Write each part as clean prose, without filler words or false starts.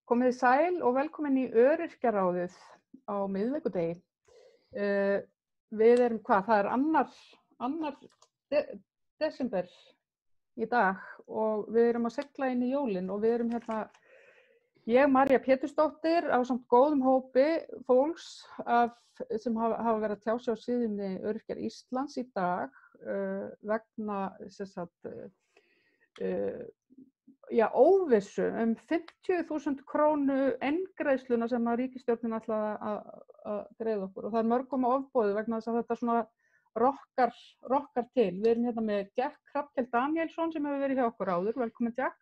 Komið þið sæl og velkomin í Öryrkjaráðið á miðvikudegi. Við erum það er annar desember í dag og við erum að sigla inn í jólin og við erum hérna, ég María Pétursdóttir ásamt góðum hópi fólks sem hafa verið að tjá sig á síðunni Öryrkjar Íslands í dag vegna óvissu 50.000 krónu eingreiðsluna sem að ríkisstjórnin ætlaði að greiða okkur og það er mörgum ofboðið vegna þess að þetta svona rokkar til. Við erum hérna með Jack Hrafnkell Danielsson sem hefur verið hjá okkur áður, velkomin Jack.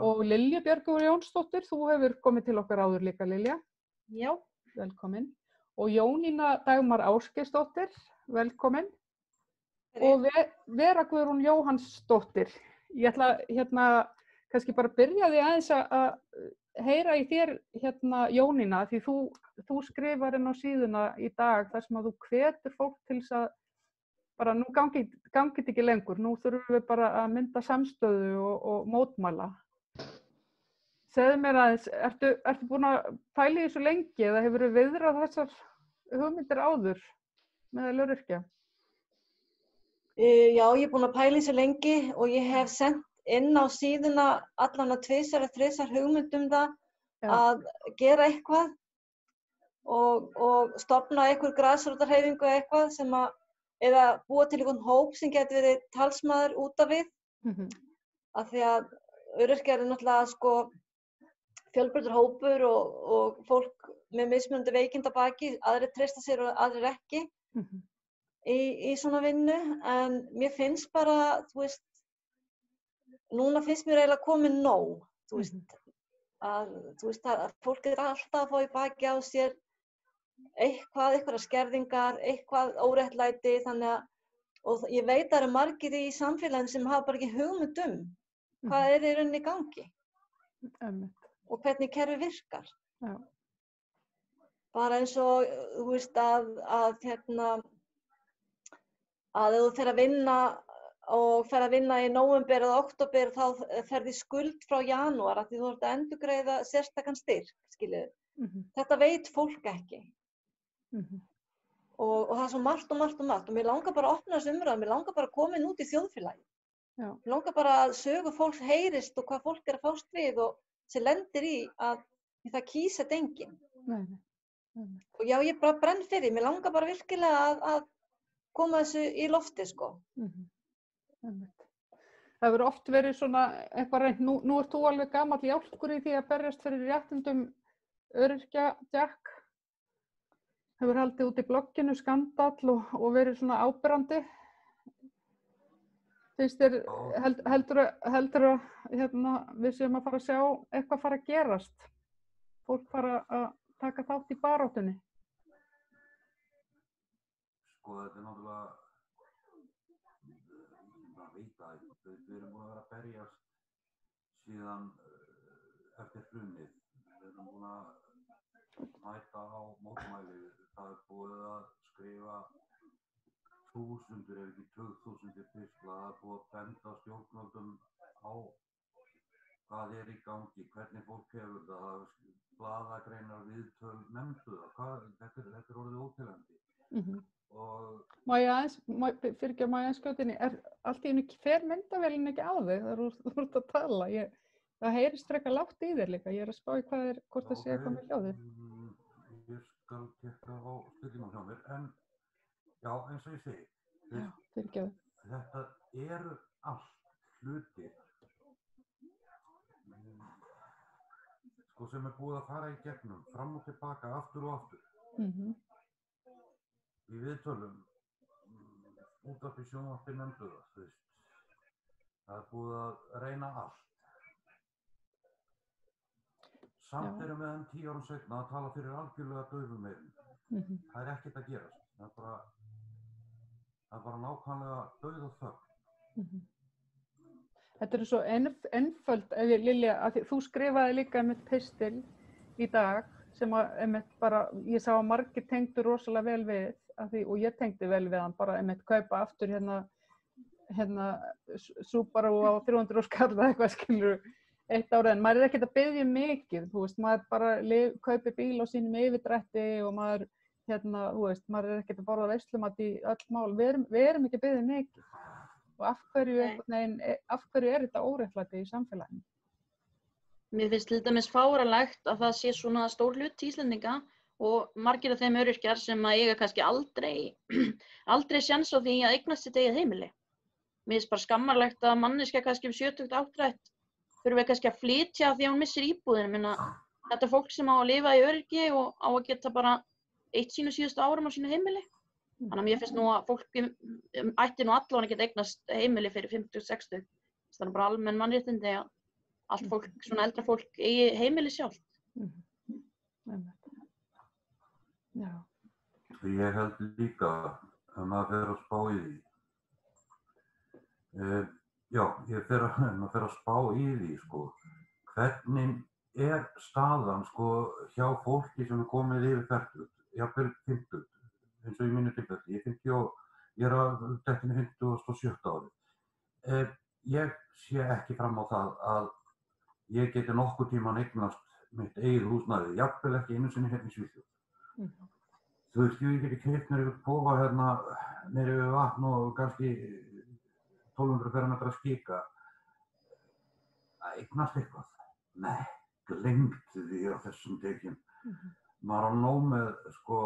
Og Lilja Björgúlfur Jónsdóttir, þú hefur komið til okkar áður líka Lilja. Já. Velkomin. Og Jónína Dagmar Ásgeirsdóttir, velkomin. Og Vera Guðrún Jóhannsdóttir. Ég ætla kannski bara að byrja því aðeins að heyra í þér Jónína því þú skrifar inn á síðuna í dag þar sem að þú hvetur fólk til þess að bara nú gangið ekki lengur, nú þurfum við bara að mynda samstöðu og mótmæla. Segðu mér aðeins, ertu búin að pæla í þessu lengi eða hefur þú viðrað þessar hugmyndir áður meðal öryrkja? Já, ég er búin að pæla í þessu lengi og ég hef sendt inn á síðuna allan að 2 eða 3 hugmyndum það að gera eitthvað og stofna einhver grasrótarhreyfingu eitthvað sem eða búa til einhvern hóp sem getur verið talsmaður út af við. Af því að öryrkjar eru náttúrulega fjölbreyttur hópur og fólk með mismunandi veikinda baki, aðrir treysta sér og aðrir ekki. Í svona vinnu, en mér finnst bara, núna finnst mér eiginlega komið nóg, að fólk er alltaf að fá í baki á sér einhverjar skerðingar, eitthvað óréttlæti, og ég veit að það eru margir í samfélaginu sem hafa bara ekki hugmynd hvað er í rauninni í gangi og hvernig kerfið virkar. Já. Bara eins og, að ef þú fer að vinna í nóvember eða október þá ferði skuld frá janúar af því þú ert að endurgreiða sérstakan styrk, skiljiði. Þetta veit fólk ekki. Og það er svo margt og mér langar bara að opna þessu umræðu, mér langar bara að koma inn út í þjóðfélagi. Mér langar bara að sögu fólks heyrist og hvað fólk er að fást við og sem lendir í að það kýs þetta enginn. Og já, ég bara brenn fyrir, mér langar bara virkilega að koma þessu í lofti, Það hefur oft verið svona eitthvað reynt, nú ert þú alveg gamall jálkur í því að berjast fyrir réttindum öryrkja, Jack. Hefur haldið út í blogginu skandall og verið svona áberandi. Finnst þér, heldur við séum að fara að sjá eitthvað fara að gerast? Fólk fara að taka þátt í baráttunni? Þetta er náttúrulega, maður veit að við erum búin að vera að berjast síðan eftir hrunið. Við erum búin að mæta á mótmæli. Það er búið að skrifa þúsundir ef ekki 20.000 pistla. Það er búið að benda stjórnvöldum á hvað er í gangi, hvernig fólk hefur það, blaðagreinar, viðtöl, nefndu það. Þetta er orðið óteljandi. Má ég aðeins skjótinni, allt í einu fer myndavélin ekki á þig þegar þú ert að tala? Það heyrist frekar lágt í þér líka, ég er að spá í hvort það sé eitthvað með hljóðið. Ég skal tekka á stillingum hjá mér, en já, eins og ég segi, þetta eru allt hlutir sem er búið að fara í gegnum, fram og tilbaka, aftur og aftur. Í viðtölum, útvarpi, sjónvarpi, nefndu það, það er búið að reyna allt. Samt erum við enn 10 árum seinna að tala fyrir algjörlega daufum eyrum. Það er ekkert að gerast. Það er bara nákvæmlega dauð og þögn. Þetta er svo einföld, Lilja, að þú skrifaði líka einmitt pistil í dag sem ég sá að margir tengdu rosalega vel við og ég tengdi vel við hann bara einmitt kaupa aftur Subaru á 300 skall eða eitthvað skilur eitt ár en maður ekkert að biðja mikið, þú veist, maður bara kaupir bíl á sínum yfirdrætti og maður, þú veist, maður ekkert að borða veislumat í öll mál, við erum ekki að biðja mikið og af hverju þetta óréttlæti í samfélaginu? Mér finnst til dæmis fáránlegt að það sé svona stór hluti Íslendinga og margir af þeim öryrkjar sem að eiga kannski aldrei séns á því að eignast sitt eigið heimili. Mér finnst bara skammarlegt að manneskja kannski 70 áttrætt þurfi kannski að flytja því að hún missir íbúðina. Þetta er fólk sem á að lifa í öryggi og á að geta bara eitt sínu síðustu árum á sínu heimili. Þannig að mér finnst nú að fólk ætti nú allan að geta eignast heimili fyrir 50-60. Það er bara almenn mannréttindi að allt fólk, svona eldra fólk, eigi heimili sjálft. Já. Ég held líka að maður fer að spá í því. Maður fer að spá í því, sko. Hvernig er staðan, sko, hjá fólki sem er komið yfir 40, jafnvel 50, eins og í mínu tilfelli. Ég er að dettinu 57 ári. Ég sé ekki fram á það að ég geti nokkuð tímann eignast mitt eigið húsnæði, jafnvel ekki einu sinni hérna í Svíþjóð. Þú veist, ég geti keypt mér yfir kofa hérna niður yfir vatn og kannski 1200 fermetra skika. Að eignast eitthvað? Nei, gleymdu því á þessum tekjum. Maður á nóg með, sko,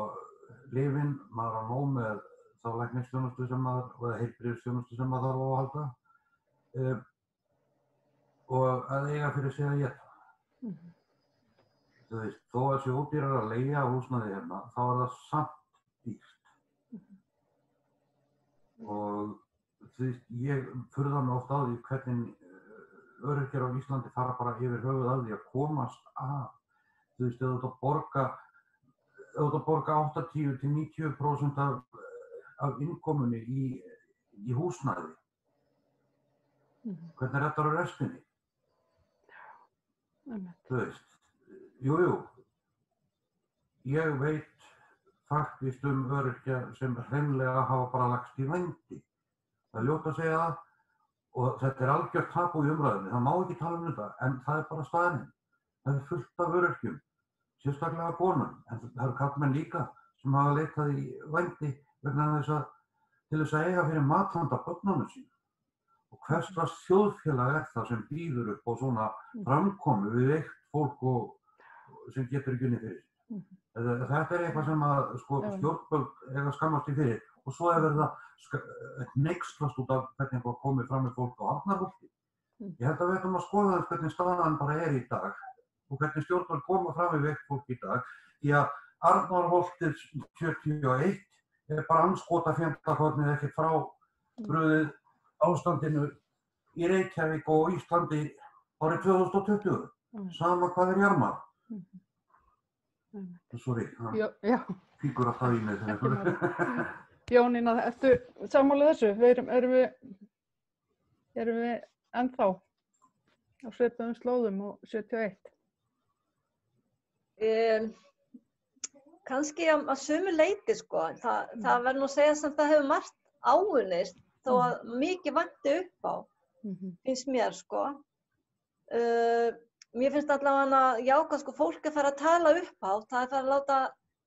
lyfin, maður á nóg með þá læknisþjónustu sem maður, eða heilbrigðisþjónustu sem maður þarf á að halda. Og að eiga fyrir sig að éta. Þú veist, þó að sé ódýrara að leigja húsnæði hérna, þá er það samt dýrt. Og þú veist, ég furða mig oft á því hvernig öryrkjar á Íslandi fara bara yfir höfuð að því að komast að. Þú veist, ef þú ert að borga 80-90% af innkomunni í húsnæði, hvernig er þetta á restinni? Þú veist, jú, ég veit faktist öryrkja sem hreinlega hafa bara lagst í vændi. Það er ljótt að segja það og þetta er algjört tabú í umræðunni, það má ekki tala um þetta, en það er bara staðreynd. Það er fullt af öryrkjum, sérstaklega konum, en það eru karlmenn líka sem hafa leitað í vændi vegna til þess að eiga fyrir mathanda börnunum sínum. Og hvers slags þjóðfélag er það sem býður upp á svona framkomu við veikt fólk sem getur ekki unnið fyrir sig. Þetta er eitthvað sem að stjórnvöld eiga að skammast í fyrir og svo er verið að hneykslast út af hvernig eitthvað komið fram með fólk á Arnarholti. Ég held að við ættum að skoða þess hvernig staðan bara er í dag og hvernig stjórnvöld koma fram við veikt fólk í dag. Því að Arnarholtið 71 er bara andskota fjandahornið ekkert frá brugðið ástandinu í Reykjavík og Íslandi árið 2020, sama hvað er jarmað. Sorry, fíkur alltaf í mig þegar. Jónína, ertu sammála þessu? Erum við ennþá á svipuðum slóðum og 71? Kannski að sumu leyti, sko. Það verður nú að segja samt að það hefur margt áunnist þó að mikið vanti upp á, finnst mér, sko. Mér finnst allavega jákvæð, sko, fólk er farið að tala upp á, það er farið að láta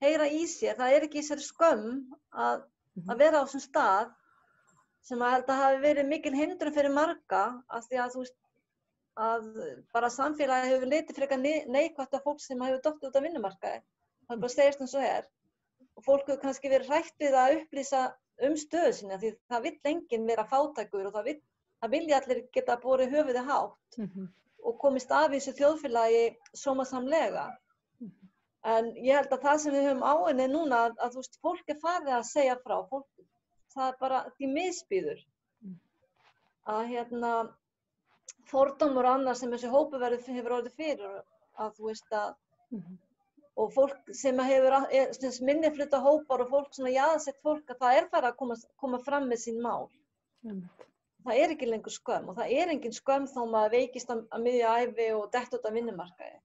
heyra í sér, það er ekki í sér skömm að vera á þessum stað sem að held að hafi verið mikil hindrun fyrir marga af því að þú veist að bara samfélagi hefur litið frekar neikvætt af fólk sem hefur dottið út af vinnumarkaði. Það er bara að segjast eins og er. Og fólk hefur kannski verið hrætt við að upplýsa stöðu sína því það vill enginn vera fátækur og það vilja allir geta borið höfuðið hátt og komist af í þessu þjóðfélagi sómasamlega. En ég held að það sem við höfum áunnið núna að þú veist, fólk er farið að segja frá, það er bara því misbýður að fordómur og annað sem þessi hópur hefur orðið fyrir að þú veist að og fólk sem hefur minnihluta hópar og fólk svona jaðarsett fólk að það er farið að koma fram með sín mál. Það er ekki lengur skömm og það er engin skömm þó maður veikist að miðja ævi og dett út af vinnumarkaði.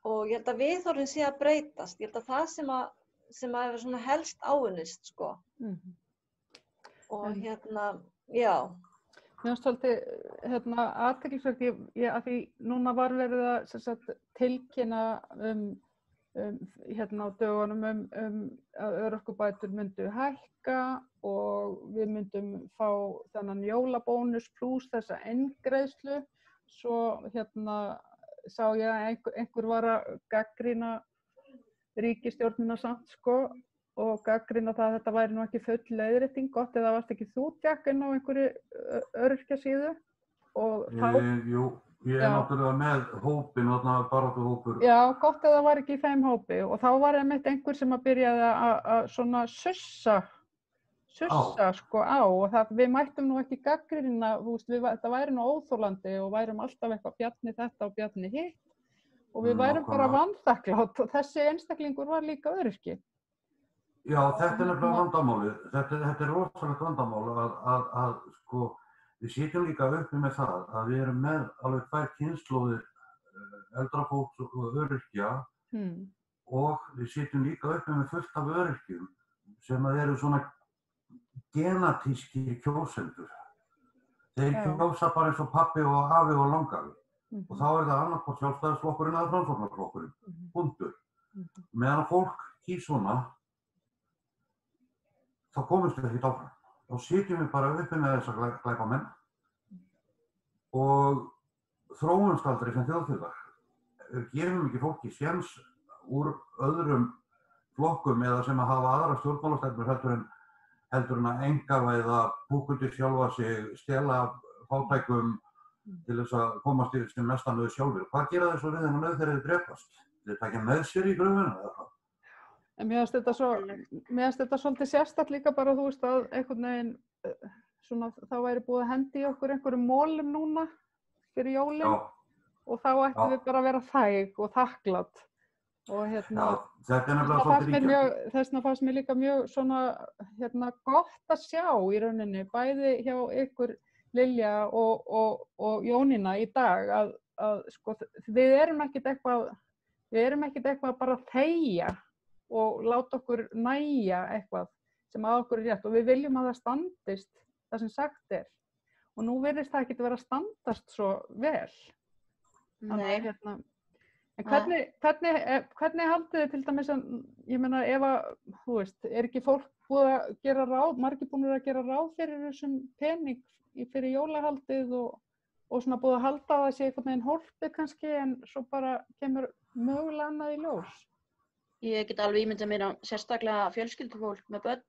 Og ég held að viðhorfin sé að breytast. Ég held að það sem að hefur svona helst áunnist, sko. Og já. Mér finnst svolítið athyglisvert að því núna var verið að sem sagt, tilkynna á dögunum að örorkubætur myndu hækka og við myndum fá þennan jólabónus pluss þessa eingreiðslu. Svo sá ég að einhver var að gagnrýna ríkisstjórnina samt og gagnrýna það að þetta væri nú ekki full leiðrétting, gott eða varst ekki þú Jack inn á einhverju öryrkjasíðu og þá... Jú, ég náttúrulega með hópinn og þarna baráttuhópur. Já, gott eða var ekki í þeim hópi og þá var einmitt einhver sem að byrjaði að svona sussa á og við mættum nú ekki gagnrýna, þetta væri nú óþolandi og værum alltaf eitthvað Bjarni þetta og Bjarni hitt og við værum bara vanþakklátt og þessi einstaklingur var líka öryrki. Já, þetta nefnilega vandamálið. Þetta rosalegt vandamál að við sitjum líka uppi með það að við erum með alveg 2 kynslóðir eldra fólks og öryrkja og við sitjum líka uppi með fullt af öryrkjum sem að eru svona genatískir kjósendur. Þeir kjósa bara eins og pabbi og afi og langafi og þá það annarkvort Sjálfstæðisflokkurinn eða Framsóknarflokkurinn, punktur. Meðan að fólk kýs svona þá komumst við ekkert áfram. Þá sitjum við bara uppi með þessa glæpamenn og þróumst aldrei sem þjóðfélag. Gefum ekki fólki séns úr öðrum flokkum eða sem að hafa aðra stjórnmálastefnur heldur en að einkavæða, búkundi sjálfa sig, stela fátækum til þess að komast í sem mestan auð sjálfur. Hvað gera þeir svo við þegar þeir drepast? Þeir takja með sér í gröfuna eða hvað? En mér finnst þetta svolítið sérstakt líka bara, þú veist, að einhvern veginn þá væri búið að hendi í okkur einhverjum mólum núna fyrir jólin og þá ættum við bara að vera þæg og þakklátt. Og þetta nefnilega svolítið ríkja. Þess vegna fannst mér líka mjög svona gott að sjá í rauninni, bæði hjá ykkur Lilja og Jónína í dag að við erum ekkert eitthvað bara að þegja og láta okkur nægja eitthvað sem að okkur rétt og við viljum að það standist það sem sagt og nú virðist það ekkert vera að standast svo vel. Nei. En hvernig haldið þið til dæmis að, ég meina ef að, þú veist, ekki fólk búið að gera ráð, margir búinir að gera ráð fyrir þessum pening fyrir jólahaldið og svona búið að halda að það sé einhvern veginn hólpið kannski en svo bara kemur mögulega annað í ljós? Ég get alveg ímyndað mér að sérstaklega fjölskyldufólk með börn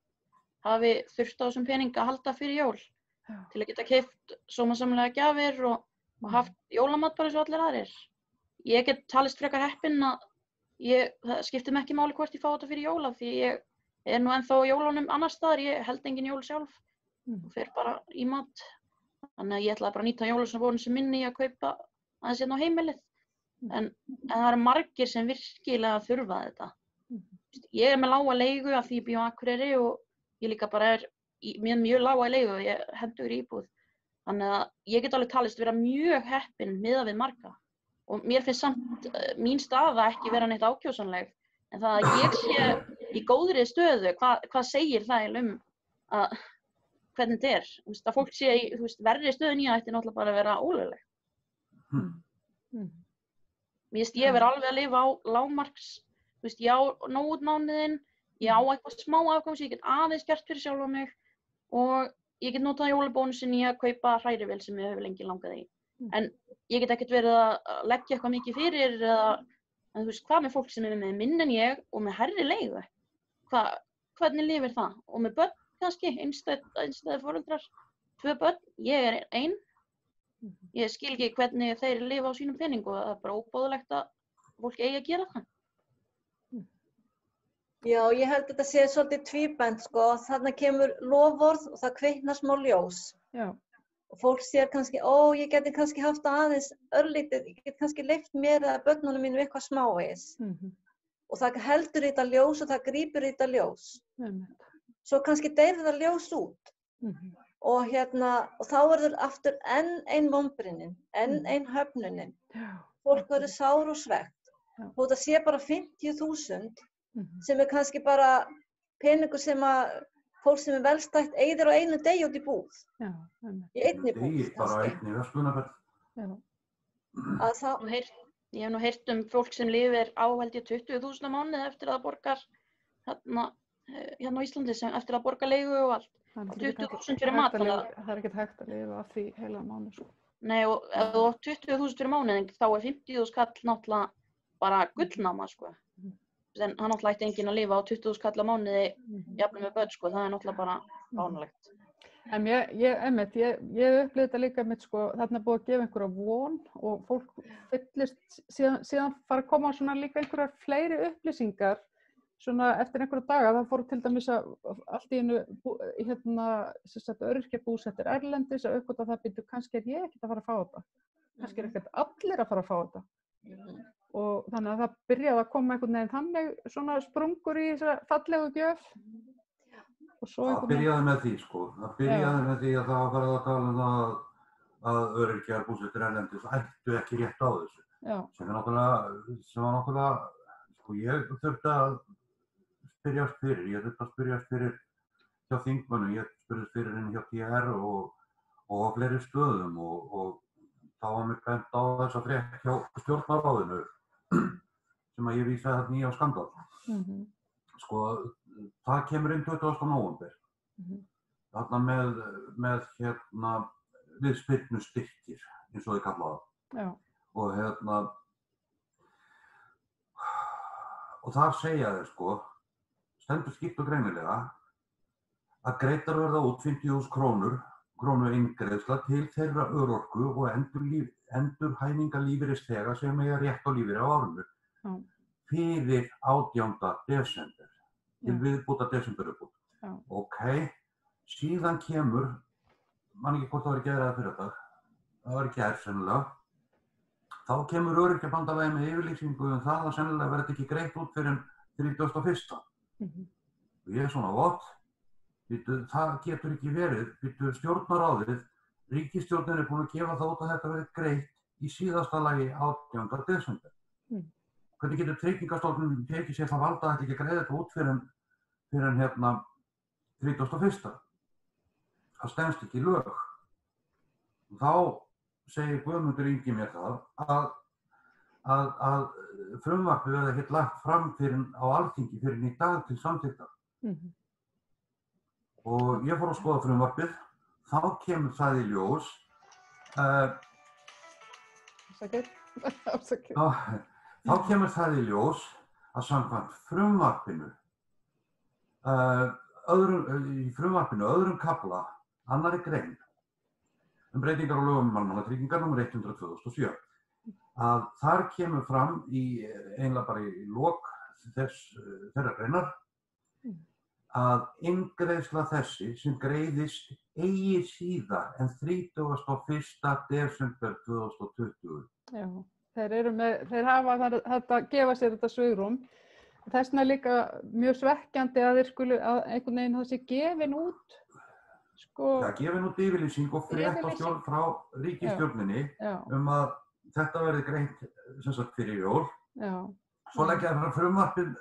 hafi þurft á þessum pening að halda fyrir jól til að geta keypt sómasamlega gjafir og haft jólamat bara eins og allir aðrir. Ég get talist frekar heppinn að það skiptir mig ekki máli hvort ég fá þetta fyrir jóla því ég er nú ennþá á jólunum annars staðar, ég held engin jól sjálf og fer bara í mat. Þannig að ég ætlaði bara að nýta jólasveinabonusin minni í að kaupa aðeins hérna á heimilið. En það eru margir sem virkilega þurfa þetta. Ég er með lága leigu af því ég bý á Akureyri og ég líka bara er með mjög lága leigu, ég hendur í íbúð. Þannig að ég get alveg talist vera mjög heppin miðað við marga. Og mér finnst samt mín staða ekki vera neitt ákjósanleg. En það að ég sé í góðri stöðu, hvað segir það að hvernig þetta er? Að fólk sé í verri stöðun í ætti náttúrulega bara að vera ólögleg. Mér finnst ég vera alveg að lifa á lágmarks, ég á nóg út mánuðinn, ég á eitthvað smá afgang sem ég get aðeins gert fyrir sjálfa mig og ég get notað jólabónusin í að kaupa hrærivél sem ég hefur lengi langað í. En ég get ekkert verið að leggja eitthvað mikið fyrir en hvað með fólk sem er með minna en ég og með hærri leigu? Hvernig lifir það? Og með börn kannski, einstæðir foreldrar, 2 börn, ég er ein. Ég skil ekki hvernig þeir lifa á sínum pening og það er bara óboðlegt að fólk eigi að gera það. Já, ég held þetta sé svolítið tvíbent þarna kemur loforð og það kviknar smá ljós. Já. Og fólk sér kannski, ég geti kannski haft aðeins örlítið, ég get kannski leyft mér eða börnunum mínu eitthvað smávegis. Og það heldur í þetta ljós og það grípur í þetta ljós. Svo kannski deyrir það ljós út. Og þá verður aftur enn ein vonbrigðin, enn ein höfnunin. Fólk verður sár og svekkt. Og það sé bara 50.000 sem er kannski bara peningur sem að fólk sem velstætt eyðir á einu degi út í búð. Já, Í einni búð, Bara kannski. einni verslunarferð. já. Að þá, Ég hef nú heyrt fólk sem lifir á held ég 20.000 á mánuði eftir að það borgar hérna á Íslandi eftir að borga leigu og allt. 20.000 fyrir matvæla. Það er ekkert hægt að lifa af því heila mánuð, sko. Nei, og ef þú átt 20.000 fyrir mánuðin, þá 50.000 kall náttúrulega bara gullnáma, sko. En hann náttúrulega ætti enginn að lifa á 20.000 kall á mánuði, jafnvel með börn, sko. Það er náttúrulega bara bánulegt. En ég upplifði þetta líka með, sko, þarna er búið að gefa einhverja von og fólk fyllist, síðan fara að koma svona líka einhverjar fleiri upplýsingar svona eftir einhverja daga. Það fóru til dæmis að allt í einu öryrkjabúsettir erlendis að uppgötva það býttu, kannski er ég ekkert að fara að fá þetta. Kannski er ekkert allir að fara að fá þetta. Og þannig að það byrjaði að koma einhvern veginn þannig svona sprungur í þessa fallegu gjöf. Það byrjaði með því, sko. Það byrjaði með því að það var farið að tala um það að öryrkjar búsettir erlendis ættu ekki rétt á þessu. Já. Sem var náttúrulega, sko, ég þurfti að spyrjast fyrir hjá þingmönnum, ég spurðist fyrir henni hjá TR og á fleiri stöðum og þá var mér bent á þessa frétt hjá stjórnarráðinu sem að ég vísaði þarna í á Skandal. Sko, það kemur inn 20. nóvember. Þarna með viðspyrnustyrkir, eins og þið kallaði það. Og og þar segja þeir, sko, stendur skýrt og greinilega að greiddar verða út 50.000 krónu eingreiðsla til þeirra örorku og endurhæfingarlífeyrisþega sem eiga rétt á lífeyri á árinu fyrir 18. desember til viðbótar desemberuppbót. Ok, síðan kemur, man ekki hvort það var í gær eða fyrradag, það var í gær sennilega, þá kemur Öryrkjabandalagið með yfirlýsingu um það að sennilega verði ekki greitt út fyrir 31. Og ég svona, what? Það getur ekki verið, stjórnarráðið, ríkisstjórnin er búin að gefa það út að þetta verði greitt í síðasta lagi 18. desember. Hvernig getur Tryggingastofnun tekið sér það valda að ætla ekki að greiða þetta út fyrir 31. Það stenst ekki í lög. Og þá segir Guðmundur Ingi mér það að frumvarpið verði ekkert lagt fram á Alþingi fyrir í dag til samþykktar. Og ég fór að skoða frumvarpið, þá kemur það í ljós þá kemur það í ljós að samkvæmt frumvarpinu öðrum kafla, annarri grein breytingar á lögum um almannatryggingar nr. 100/2007 að þar kemur fram eiginlega bara í lok þeirra greinar að inngreiðsla þessi sem greiðist eigi síðar en 31. desember 2020. Já, þeir hafa þetta að gefa sér þetta svigrúm. Þess vegna er líka mjög svekkjandi að þeir skulu að einhvern veginn það sé gefin út. Það er gefin út yfirlýsing og frétt frá ríkisstjórninni að þetta verði greitt fyrir jól. Svo leggja það frá frumvarpið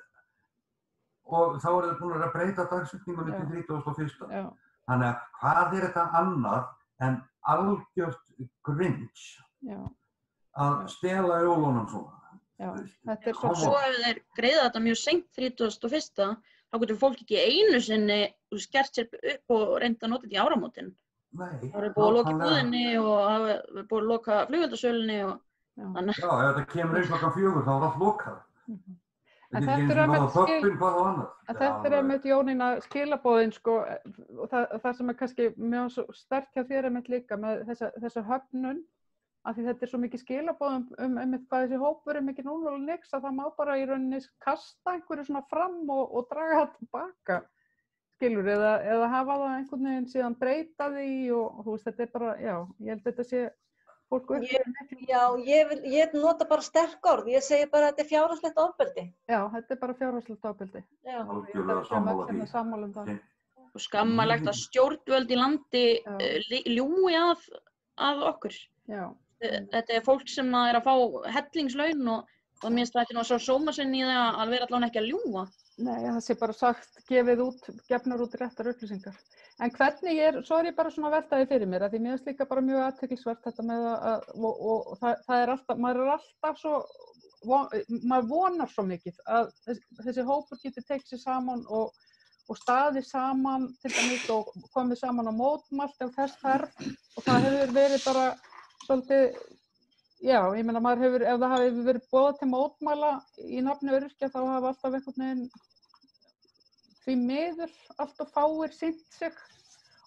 og þá er það búin að breyta dagsetningunni til 31. Þannig að hvað er þetta annað en algjört grinch að stela jólunum svona? Svo ef þeir greiða þetta mjög seint 31. þá getur fólk ekki einu sinni skert sér upp og reynda að nota þetta í áramótin. Það er búið að loka búðinni og það er búið að loka flugveldasölunni og þannig. Já, ef þetta kemur eins klokkan 4 þá er allt lokað. En þetta er einmitt Jónína skilaboðin, sko, og það sem er kannski mjög svo sterkt hjá þér einmitt líka með þessa höfnun, af því þetta er svo mikið skilaboð einmitt hvað þessi hópur er mikið núna og nix að það má bara í rauninni kasta einhverju svona fram og draga það tilbaka, skilur, eða hafa það einhvern veginn síðan breyta því og þú veist, þetta er bara, já, ég held þetta sé fólk upplifir. Já, ég nota bara sterk orð, ég segi bara að þetta er fjárhagslegt ofbeldi. Já, þetta er bara fjárhagslegt ofbeldi. Já. Algjörlega sammála um það. Og skammarlegt að stjórnvöld í landi ljúgi að okkur. Já. Þetta er fólk sem er að fá hellingslaun og mér finnst þetta nú svo sóma sinni í það að vera allavega ekki að ljúga. Nei, það sé bara sagt, gefnar út réttar upplýsingar. En hvernig svo er ég bara svona veltaði fyrir mér, að því mér finnst líka bara mjög athyglisvert þetta með og það er alltaf, maður er alltaf svo, maður vonar svo mikið að þessi hópur getur tekið sér saman og staðið saman til dæmis og komið saman á mótmælt ef þess þarf og það hefur verið bara svolítið, já, ég meina maður hefur, ef það hafi verið boðað til mótmæla í nafni öryrkja þá hafa alltaf einhvern veginn því miður alltaf fáir sýnt sig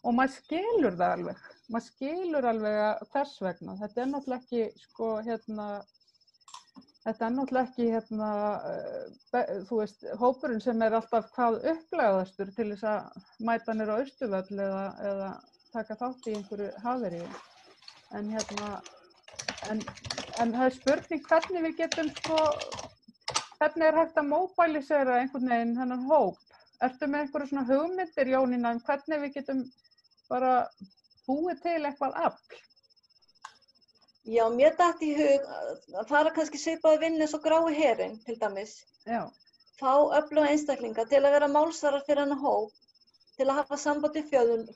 og maður skilur það alveg. Maður skilur alveg hvers vegna. Þetta er náttúrulega ekki, sko, þetta er náttúrulega ekki, þú veist, hópurinn sem er alltaf hvað upplæðastur til þess að mæta niður á Austurvöll eða taka þátt í einhverju haveríi. En en það er spurning hvernig við getum, sko, hvernig er hægt að móbælisera einhvern veginn þennan hóp? Ertu með einhverju svona hugmyndir, Jónína, hvernig við getum bara búið til eitthvað afl? Já, mér datt í hug að fara kannski svipað vinnu eins og Grái herinn, til dæmis. Já. Fá öfluga einstaklinga til að vera málsvarar fyrir þennan hóp, til að hafa samband við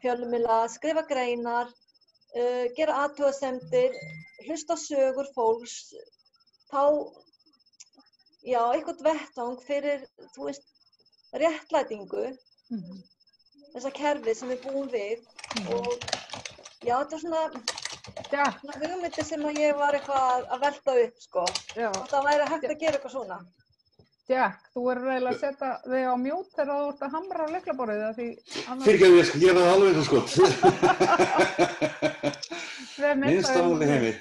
fjölmiðla, skrifa greinar, gera athugasemdir, hlusta á sögur fólks, fá, já, eitthvað vettvang fyrir, þú veist, réttlætingu, þessa kerfi sem við búum við og já, þetta er svona hugmyndir sem ég var eitthvað að velta upp, sko. Það væri hægt að gera eitthvað svona. Jack, þú verður eiginlega að setja þig á mute þegar þú ert að hamra á lyklaborðið af því Fyrirgefðu, ég skal gera það alveg eins og Minnst áli heimi.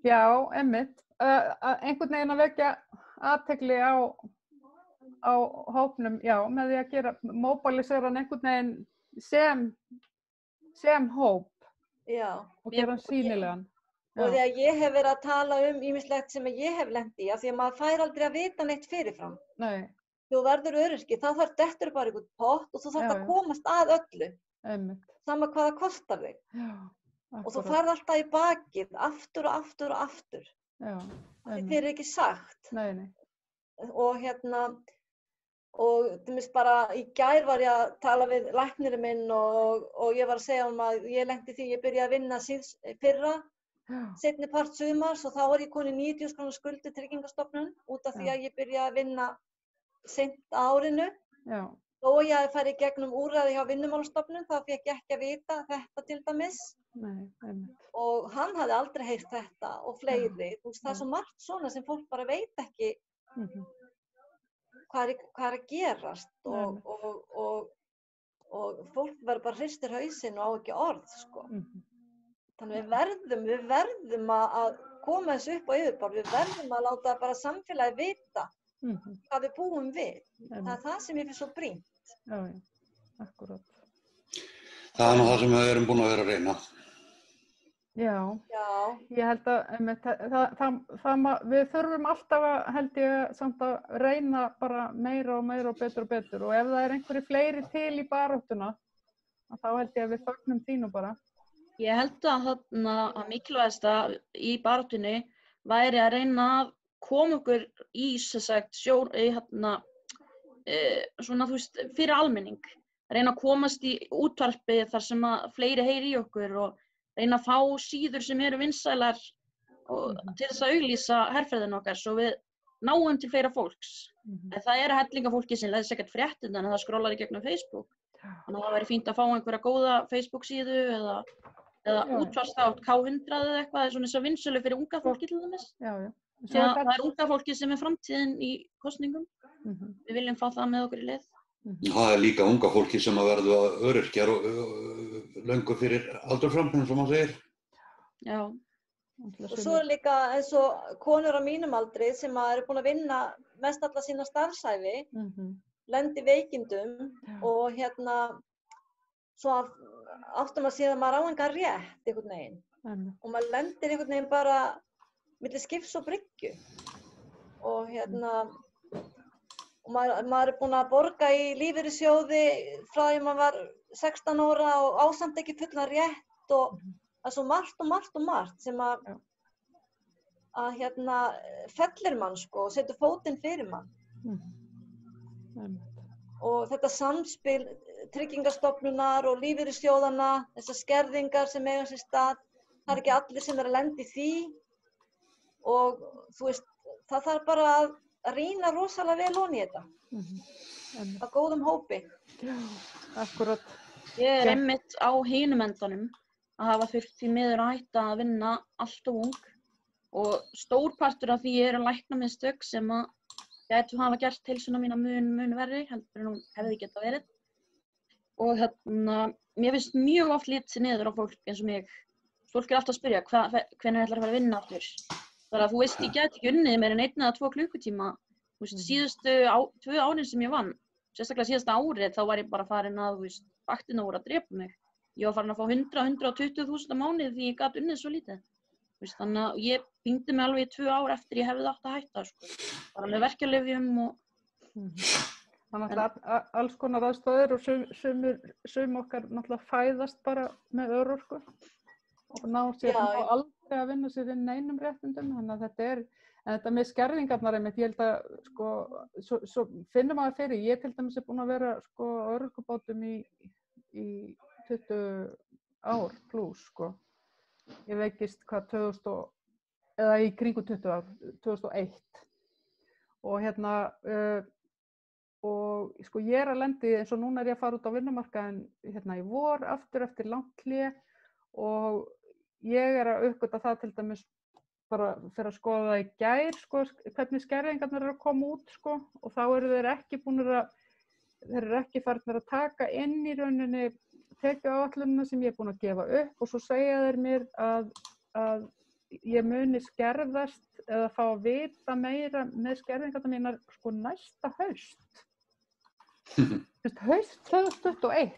Já, einmitt. Einhvern veginn að vekja athygli á hópnum, já, með því að gera móbælisera einhvern veginn sem hóp. Já. Og gera hann sýnilegan. Og því að ég hef verið að tala ýmislegt sem ég hef lent í, af því að maður fær aldrei að vita neitt fyrirfram. Nei. Þú verður öryrki, þá dettur bara einhvern pott og þú þarft að komast að öllu. Einmitt. Sama hvað það kostar þig. Já. Og þú færð alltaf í bakið, aftur og aftur og aftur. Já. Þið er ekki sagt. Nei. Og bara í gær var ég að tala við læknirinn minn og ég var að segja að ég lenti því ég byrjaði að vinna fyrra, seinni part sumars og þá var ég komin 90.000 króna skuld til Tryggingastofnun út af því að ég byrjaði að vinna seint á árinu. Já. Og ég hafði farið í gegnum úrræði hjá Vinnumálastofnun, þá fékk ég ekki að vita þetta til dæmis. Nei. Og hann hafði aldrei heyrt þetta og fleiri. Þú veist, það er svo margt svona sem fólk bara veit ekki hvað er að gerast og fólk verður bara hristir hausinn og á ekki orð, sko. Þannig við verðum að koma þessu upp á yfirborð, við verðum að láta bara samfélagi vita hvað við búum við. Það er það sem ég finnst svo brýnt. Já, akkurat. Það er nú það sem við erum búin að vera að reyna. Já, ég held að við þurfum alltaf að, held ég, samt að reyna bara meira og betur og ef það er einhverju fleiri til í baráttuna, þá held ég að við fögnum þínu bara. Ég held að mikilvægasta í baráttunni væri að reyna að koma okkur í svona, þú veist, fyrir almenning, reyna að komast í útvarpi þar sem að fleiri heyri í okkur og reyna að fá síður sem eru vinsælar og til þess að auglýsa herferðina okkar svo við náum til fleira fólks. En það eru hellinga fólki sem les ekkert fréttina en það skrólar í gegnum Facebook. Þannig að það væri fínt að fá einhverja góða Facebook síðu eða útvarpsþátt K100 eða eitthvað, svona eins og vinsölu fyrir unga fólki til dæmis. Það er unga fólki sem er framtíðin í kosningum. Við viljum fá það með okkur í leið. Það er líka unga fólki sem að verða öryrkjar löngu fyrir aldurframtíðin, sem maður segir. Já. Og svo er líka eins og konur á mínum aldri sem eru búin að vinna mest alla sína starfsævi, lendi veikindum og svo áttum að síðan maður á engan rétt einhvern veginn. Og maður lendir einhvern veginn bara milli skipts og bryggju. Og og maður er búin að borga í lífeyrissjóði frá því maður var 16 ára og ásamt ekki fullan rétt og það er svo margt sem að fellir mann, sko, og setur fótinn fyrir mann. Og þetta samspil Tryggingastofnunar og lífeyrissjóðanna, þessar skerðingar sem eiga sér stað, það ekki allir sem að lenda í því og þú veist, það þarf bara að rýna rosalega vel ofan í þetta. Á góðum hópi. Já, akkurat. Ég einmitt á hinum endanum að hafa þurft því miður að hætta að vinna allt of ung og stór partur af því eru læknamistök sem að gætu hafa gert heilsuna mína mun verri heldur en hún hefði geta verið. Og mér finnst mjög oft litið niður á fólk eins og mig. Fólk alltaf að spyrja hvenær ætlar að fara að vinna aftur. Þannig að þú veist, ég get ekki unnið meir en 1 eða 2 klukkutíma. Þú veist, síðustu 2 árin sem ég vann, sérstaklega síðasta árið, þá var ég bara farin að, þú veist, vaktina voru að drepa mig. Ég var farin að fá 100–120.000 á mánuði því ég gat unnið svo lítið. Þannig að ég pingdi mig alveg í 2 ár eftir ég hefði átt að hætta, sko. Bara með verkjalyfjum og... Þannig að alls konar aðstæður og sum okkar náttúrulega fæðast bara með örorku og ná sér aldrei að vinna sér inn neinum réttindum. Þannig að þetta með skerðingarnar einmitt, ég held að, sko, svo finnum maður fyrir, ég til dæmis búin að vera, sko, örorkubótum í 20 ár pluss, sko. Ég veikist eða í kringum 20 ár, 2001 og og sko ég að lendi eins og núna ég að fara út á vinnumarkaðinn í vor aftur eftir langt hlé og ég að uppgöta það til dæmis bara fyrir að skoða það í gær sko, hvernig skerðingarnar að koma út sko og þá eru þeir ekki farnir að taka inn í rauninni tekjuáætlunina sem ég búin að gefa upp og svo segja þeir mér að ég muni skerðast eða fá að vita meira með skerðingarnar mínar sko næsta haust. Haust 2021.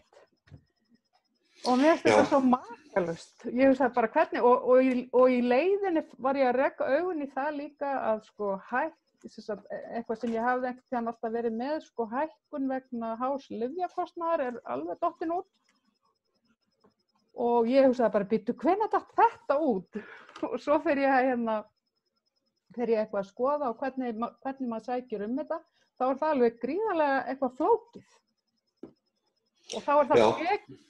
Og mér finnst þetta svo makalust. Ég hugsaði bara hvernig og í leiðinni var ég að reka augun í það líka að sko eitthvað sem ég hafði einhvern tíðan alltaf verið með sko hækkun vegna hás lyfjakostnaðar alveg dottin út. Og ég hugsaði bara, býttu, hvenær datt þetta út? Og svo fer ég eitthvað að skoða og hvernig maður sækir þetta, þá það alveg gríðarlega eitthvað flókið. Og þá það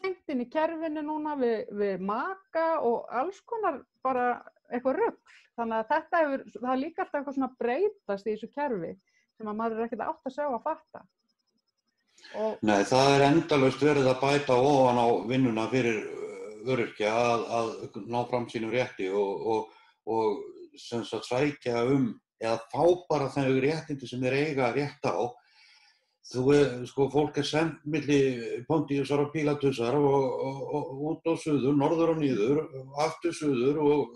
tengt inn í kerfinu núna við maka og alls konar bara eitthvað rugl. Þannig að það er líka alltaf eitthvað svona breytast í þessu kerfi sem að maður ekkert átt að sjá að fatta. Nei, það endalaust verið að bæta ofan á vinnuna fyrir öryrkja að ná fram sínum rétti og sem sagt sækja eða fá bara þau réttindi sem þeir eiga rétt á. Sko, fólk sendt milli Pontíusar og Pílatusar og út á suður, norður og niður, aftur suður og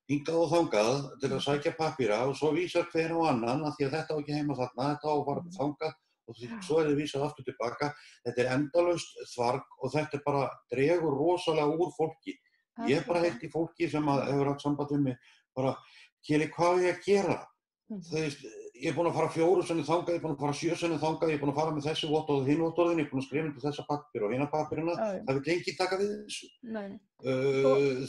hingað og þangað til að sækja pappíra og svo vísar hver á annan að því að þetta á ekki heima þarna, þetta á að fara þangað og svo þið vísað aftur tilbaka. Þetta endalaust þvarg og þetta bara dregur rosalega úr fólki. Ég bara heyrt í fólki sem hefur haft samband við mig bara, Keli, hvað er ég að gera? Ég búin að fara 4 sinnum þangað, ég búin að fara 7 sinnum þangað, ég búin að fara með þessi vottorð og hinn vottorðin, ég búin að skrifa undir þessa pappíra og hina pappírina, það vill enginn taka við þessu.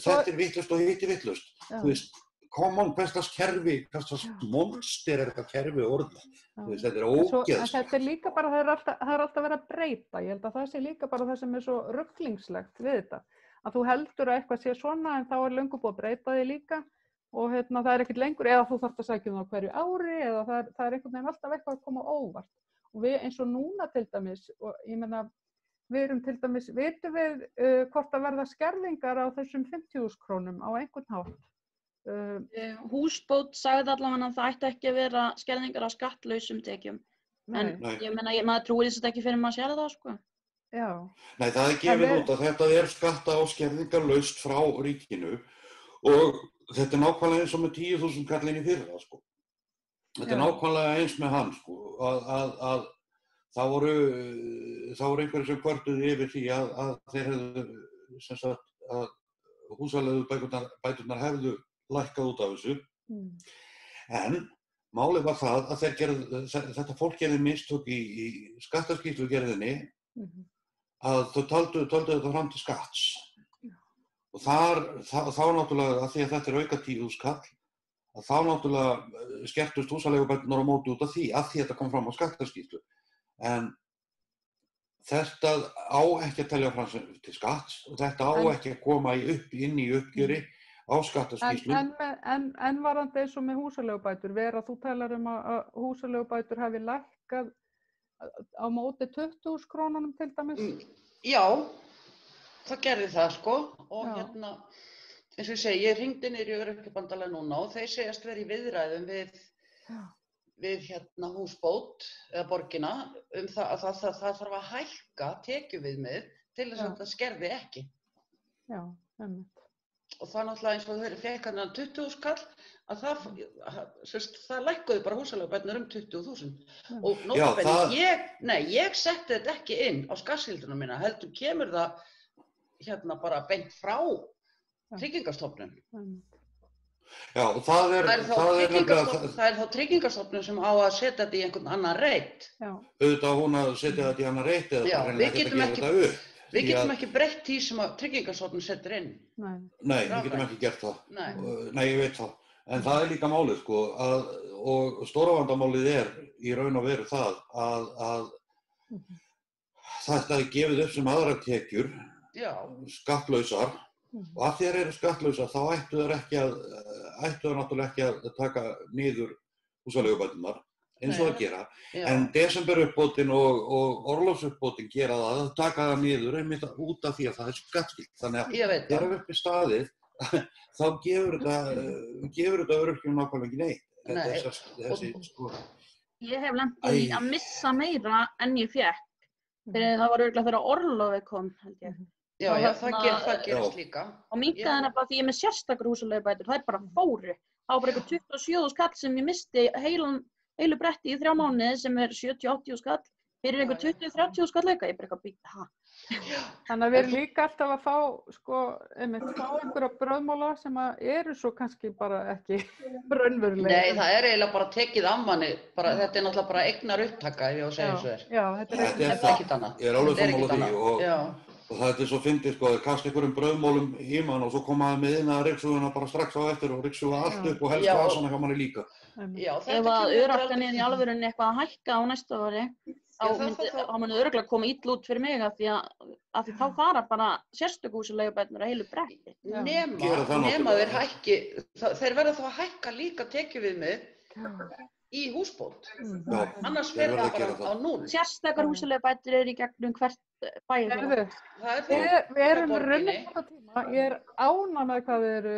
Þetta vitlaust og hitt vitlaust. Þú veist, common, hverslas kerfi, hverslas monster þetta kerfi orðið. Þetta ógeðslegt. Þetta líka bara, það alltaf verið að breyta. Ég held að það sé líka bara það sem svo rugglingslegt við þetta. Að þú heldur að eitthvað sé svona en þá löngu búið að breyta því líka. Og það ekkert lengur, eða þú þarft að sækja það á hverju ári, eða það einhvern veginn alltaf eitthvað að koma óvart. Og við eins og núna til dæmis, og ég meina, við erum til dæmis, vitum við hvort að verða skerðingar á þessum 50.000 krónum á einhvern hátt? Húsbót sagði allavega að það ætti ekki að vera skerðingar á skattlausum tekjum. En ég meina, maður trúir þess að ekki fyrir maður sér það, sko. Já. Nei, það gefið út að þetta skatta á skerðingar laust frá ríkinu og þetta nákvæmlega eins og með 10.000 kallinn í fyrra, sko. Þetta nákvæmlega eins með hann, sko, að það voru einhverjir sem kvörtuðu yfir því að þeir hefðu, sem sagt, að húsaleigubæturnar hefðu lækkað út af þessu. En málið var það að þetta fólk gerði mistök í skattaskýrslugerðinni að þau töldu þetta fram til skatts. Og þá náttúrulega, að því að þetta auka 10.000 kall, að þá náttúrulega skertust húsaleigubæturnar á móti út af því að þetta kom fram á skattaskýrslu. En þetta á ekki að telja fram til skatts og þetta á ekki að koma inn í uppgjöri á skattaskýrslum. En varðandi eins og með húsaleigubætur, Vera, þú talar að húsaleigubætur hafi lækkað á móti 20.000 krónunum til dæmis? Já, það gerði það sko og eins og ég segi, ég hringdi niður í Öryrkjabandalag núna og þeir segjast vera í viðræðum við húsbót eða borgina það að það þarf að hækka tekjuviðmið til þess að það skerði ekki. Já, einmitt. Og það náttúrulega eins og þeir fekk 20.000 kall að það lækkuðu bara húsaleigubæturnar 20.000. Og nótbenni, ég setti þetta ekki inn á skattskýrsluna mína, heldur kemur það bara beint frá Tryggingastofnun. Já, og það er þá Tryggingastofnun sem á að setja þetta í einhvern annan reit. Auðvitað hún að setja þetta í annan reit eða bara reyna ekki að gera þetta upp. Við getum ekki breytt því sem að Tryggingastofnun setur inn. Nei, við getum ekki gert það. Nei, ég veit það. En það er líka málið, sko, og stóra vandamálið er í raun og veru það að þetta er gefið upp sem aðrar tekjur, skattlausar, og að þér eru skattlausar þá ættu þær náttúrulega ekki að taka niður húsaleigubæturnar. Eins og að gera, en desemberuppbótin og orlofsuppbótin gera það að taka það niður einmitt út af því að það er skattskylt. Þannig að þegar við upp í staðið, þá gefur þetta öryrkjum nákvæmlega ekki neitt. Ég hef lent í að missa meira en ég fékk. Það var örugglega þegar orlofið kom, held ég. Já, það gerist líka. Og minnkaði hana bara því ég er með sérstakar húsaleigubætur, það er bara fóru. Það var bara eitthvað 27.000 kall sem ég misti heilu bretti í 3 mánuði sem er 70-80 skall, fyrir einhver 20-30 skall leika, ég bara eitthvað býta. Þannig að við erum líka alltaf að fá einhverja brauðmála sem eru svo kannski bara ekki raunverulega. Nei, það er eiginlega bara tekið af manni, þetta er náttúrulega bara eignar upptaka ef ég á að segja þessu þér. Já, þetta er ekkert annað. Ég er alveg sammála því og það er svo fyndið sko, að kasta einhverjum brauðmálum í mann og svo komaði með inn að ryksuðuna bara strax á eftir og ryksuða allt upp og helst vasana hjá manni líka. Ef að örorkan í alvörunni eitthvað að hækka á næsta ári, þá muni örugglega koma illa út fyrir mig af því þá fara bara sérstöku húsaleigubæturnar að heilu bretti. Nema þeir hækki, þeir verða þá að hækka líka tekjuviðmið í húsbót. Annars fer það bara á 0. Sérstakar húsaleigubætur eru í gegnum hvert bæjarfélag. Við erum runnið á tíma, ég er ánægð með hvað við eru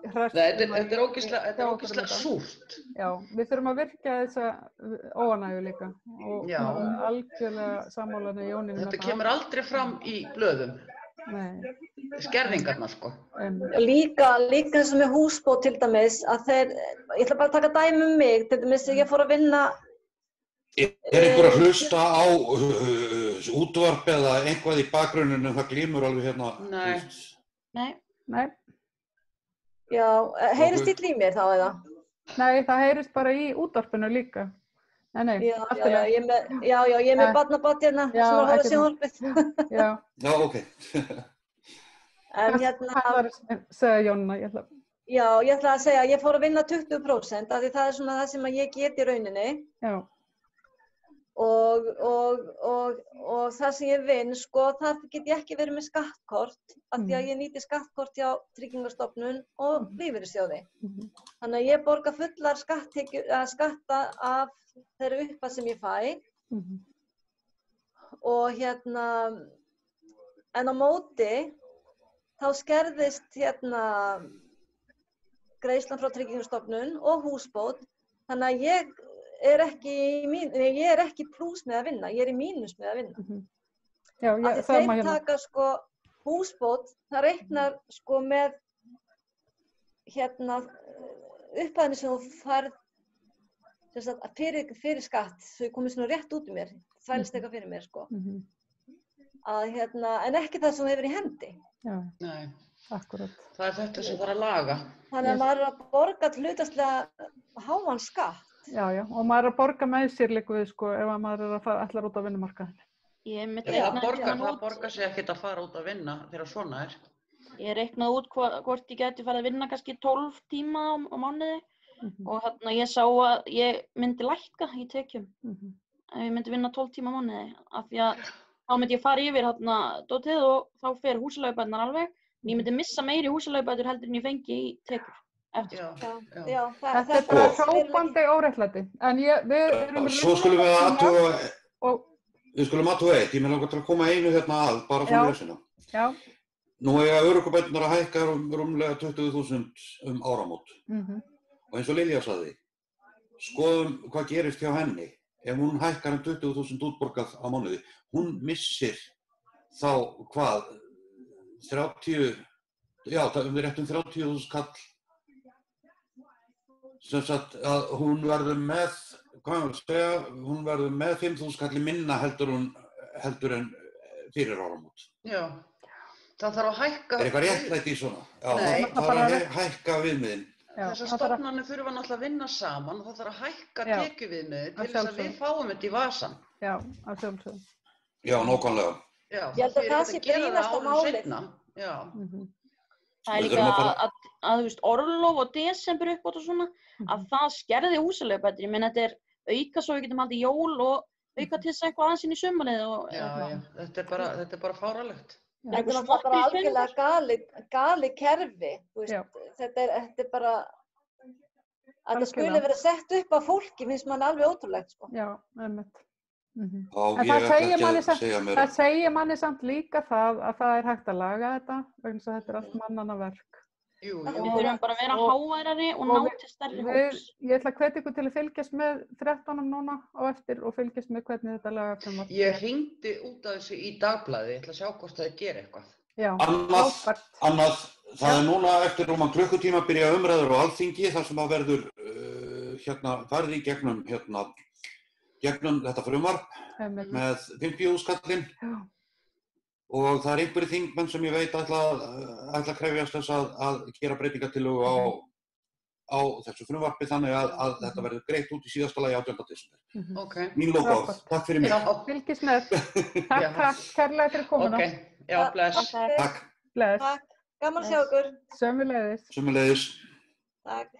Þetta er ógeðslega súrt. Já, við þurfum að virkja þessa óánægju líka og algjörlega sammála með Jónínu. Þetta kemur aldrei fram í blöðum. Skerðingarnar sko. Líka eins og með húsbót til dæmis að ég ætla bara að taka dæmi mig, til dæmis ég fór að vinna. Er einhver að hlusta á útvarp eða eitthvað í bakgrunninu, það glímur alveg hérna? Nei. Já, heyrist illa í mér þá eða? Nei, það heyrist bara í útvarpinu líka. Nei, ég er með barnabarn hérna sem var að horfa sjónvarpið. Já, ok. En Hvað var að segja Jónína? Já, ég ætla að segja að ég fór að vinna 20% af því það er svona það sem ég get í rauninni. Já. Og það sem ég vinn, sko, þar get ég ekki verið með skattkort af því að ég nýti skattkort hjá Tryggingastofnun og lífeyrissjóði. Þannig að ég borga fullar skatta af þeirri upphæð sem ég fæ. Og en á móti þá skerðist greiðslan frá Tryggingastofnun og húsbót, þannig að ég er ekki plús með að vinna, ég er í mínus með að vinna. Þeir taka sko húsbót, það reiknar sko með upphæðinni sem þú færð fyrir skatt, svo ég komið svona rétt út í mér, þvælst eitthvað fyrir mér sko. En ekki það sem hefur í hendi. Nei, akkurat. Það er þetta sem þarf að laga. Þannig að maður er að borga hlutfallslega háan skatt. Já, og maður er að borga með sér líka við sko ef maður er að ætlar út að vinnumarkaðinu. Það borgar sig ekkert að fara út að vinna þegar svona er. Ég reiknaði út hvort ég gæti farið að vinna kannski 12 tíma á mánuði og ég sá að ég myndi lækka í tekjum ef ég myndi vinna 12 tíma á mánuði af því að þá myndi ég fara yfir dótið og þá fer húsaleigubæturnar alveg en ég myndi missa meiri húsaleigubætur heldur en ég fengi í tekjur eftir. Þetta bara hrópandi óréttlæti. En við erum Svo skulum við athuga eitt. Ég með langar til að koma einu að, bara svona resina. Já. Nú eiga örorkubæturnar að hækka rúmlega 20.000 áramót. Og eins og Lilja sagði, skoðum hvað gerist hjá henni. Ef hún hækkar 20.000 útborgað á mánuði, hún missir þá hvað? 30, já, það er rétt 30.000 kall. Sem sagt að hún verður með, hún verður með 5.000 kalli minna heldur en fyrir áramót. Já, það þarf að hækka. Eitthvað réttlæti í svona? Já, það þarf að hækka viðmiðin. Þessar stofnanir þurfa náttúrulega að vinna saman og það þarf að hækka tekjuviðmiðið til þess að við fáum þetta í vasan. Já, að sjálfsögðu. Já, nákvæmlega. Já, ég held að það sé brýnasta málið. Já. Það er líka að orlof og desember uppbót og svona, að það skerði húsaleigubætur. Ég meina, þetta er auka svo við getum haldið jól og auka til þess eitthvað aðeins inn í sumarið og... Já, þetta er bara fáralegt. Þetta er bara algjörlega gali kerfi, þetta er bara, að það skuli vera sett upp af fólki, finnst mann alveg ótrúlegt, sko. Já, einmitt. En það segir manni samt líka það að það er hægt að laga þetta, vegna þess að þetta er allt mannanna verk. Jú. Við þurfum bara að vera háværari og ná til stærri hóps. Ég ætla að hvetja ykkur til að fylgjast með 13 núna á eftir og fylgjast með hvernig þetta lagafrumvarp. Ég hringdi út af þessu í dagblaði, ég ætla að sjá hvort það gera eitthvað. Já, annað, það er núna eftir rúman klukkutíma að byrja umræður á Alþingi þar sem að verður farið í gegnum þetta frumvarp með 50.000 kallinn. Og það er einhverjir þingmenn sem ég veit ætla að krefjast þess að gera breytingartillögu á þessu frumvarpi þannig að þetta verður greitt út í síðasta lagi 18. desember. Mín lokaorð. Takk fyrir mig. Fylgist með. Takk kærlega fyrir komuna. Já, bless. Takk. Bless. Takk. Gaman að sjá ykkur. Sömuleiðis. Sömuleiðis. Takk.